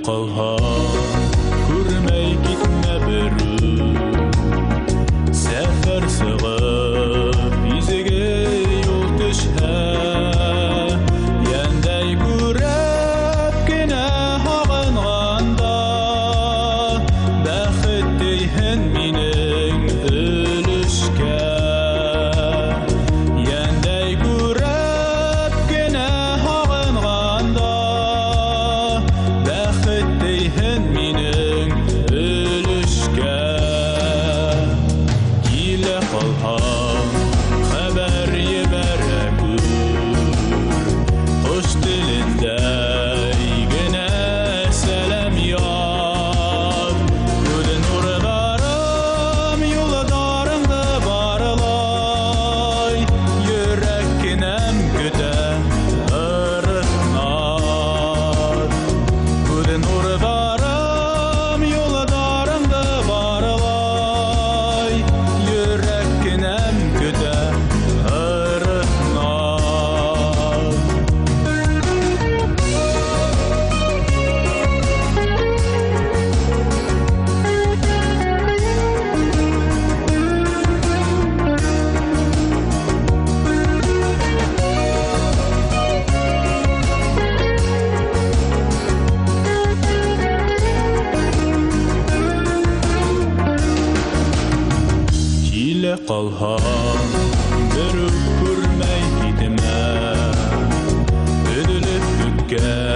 Қалға көрмей кетме бірі сәфір сығып бізге yol düşə ендей көріп кені ағынғанда бәхет дейін менің үлішке ендей көріп кені ағынғанда дейін менің үлішке келе қалған хабар ебәрі көр құш тіліндей гіне сәлем яр көдің ұрдарым юлдарыңды барылай жүрек кенем күті ырықнар көдің ұрдарым юлдарыңды барылай жүрек кенем күті ырықнар келе қалған бір көрмей кетіме үділіп өткен